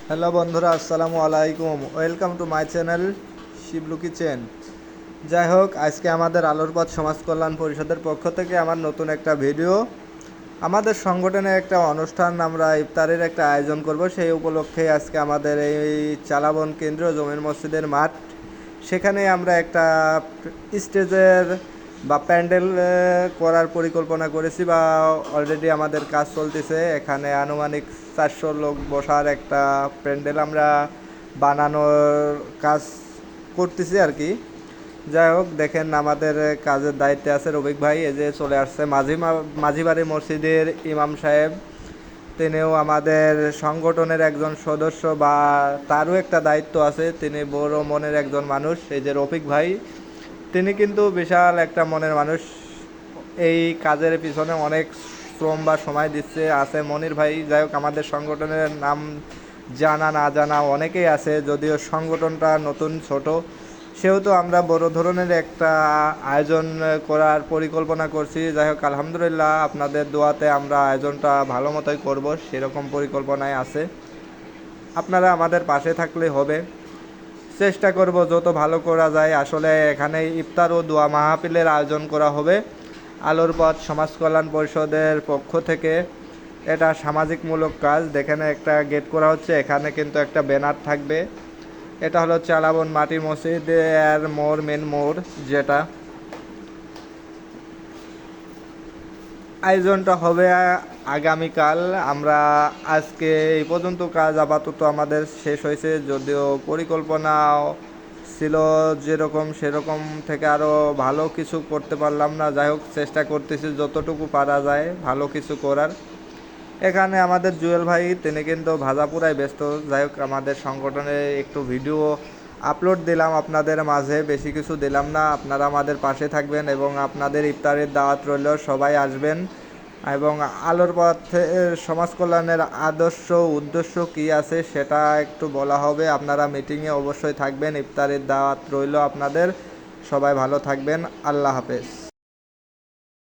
Hello বন্ধুরা, আসসালামু আলাইকুম। Welcome to my channel Shiblu kitchen. যাই হোক, আজকে আমাদের আলোর পথ সমাজ কল্যাণ পরিষদের পক্ষ থেকে আমার নতুন একটা ভিডিও। আমাদের সংগঠনে একটা অনুষ্ঠান, আমরা ইফতারের একটা আয়োজন করব, সেই উপলক্ষে আজকে আমাদের এই চালাবন কেন্দ্রীয় জমির মসজিদের মাঠ, সেখানে আমরা একটা স্টেজের বা প্যান্ডেল করার পরিকল্পনা করেছি, বা অলরেডি আমাদের কাজ চলতেছে। এখানে আনুমানিক 400 লোক বসার একটা প্যান্ডেল আমরা বানানোর কাজ করতেছি আর কি। যাই হোক, দেখেন আমাদের কাজের দায়িত্বে আছে রফিক ভাই, এই যে চলে আসছে মাঝিবাড়ি মসজিদের ইমাম সাহেব। তিনিও আমাদের সংগঠনের একজন সদস্য, বা তারও একটা দায়িত্ব আছে। তিনি বড় মনের একজন মানুষ, এই যে রফিক ভাই, তিনি কিন্তু বিশাল একটা মনের মানুষ। এই কাজের পিছনে অনেক শ্রম বা সময় দিচ্ছে। আছে মনির ভাই। যাই হোক, আমাদের সংগঠনের নাম জানা না জানা অনেকেই আছে, যদিও সংগঠনটা নতুন ছোট, সেহেতু আমরা বড় ধরনের একটা আয়োজন করার পরিকল্পনা করছি। যাই হোক, আলহামদুলিল্লাহ আপনাদের দোয়াতে আমরা আয়োজনটা ভালো মতোই করব, সেরকম পরিকল্পনায় আছে। আপনারা আমাদের পাশে থাকলে হবে। চেষ্টা করব যত ভালো করা যায়। আসলে এখানে ইফতার ও দোয়া মাহফিলের আয়োজন করা হবে আলোর পথ সমাজ কল্যাণ পরিষদের পক্ষ থেকে। এটা সামাজিকমূলক কাজ। দেখেন একটা গেট করা হচ্ছে, এখানে কিন্তু একটা ব্যানার থাকবে। এটা হলো চালাবন মাটির মসজিদের মোড়, মেন মোড় যেটা। আয়োজনটা হবে আগামীকাল। আমরা আজকে এই পর্যন্ত কাজ আপাতত আমাদের শেষ হয়েছে, যদিও পরিকল্পনা ছিল যেরকম সেরকম থেকে আরও ভালো কিছু করতে পারলাম না। যাই হোক, চেষ্টা করতেছি যতটুকু পারা যায় ভালো কিছু করার। এখানে আমাদের জুয়েল ভাই, তিনি কিন্তু ভাজাপুরায় ব্যস্ত। যাই হোক, আমাদের সংগঠনে একটু ভিডিও আপলোড দিলাম আপনাদের মাঝে, বেশি কিছু দিলাম না। আপনারা আমাদের পাশে থাকবেন এবং আপনাদের ইফতারের দাওয়াত রইল, সবাই আসবেন। এবং আলোর পথে সমাজ কল্যাণের আদর্শ উদ্দেশ্য কী আছে সেটা একটু বলা হবে। আপনারা মিটিংয়ে অবশ্যই থাকবেন। ইফতারের দাওয়াত রইল আপনাদের। সবাই ভালো থাকবেন। আল্লাহ হাফেজ।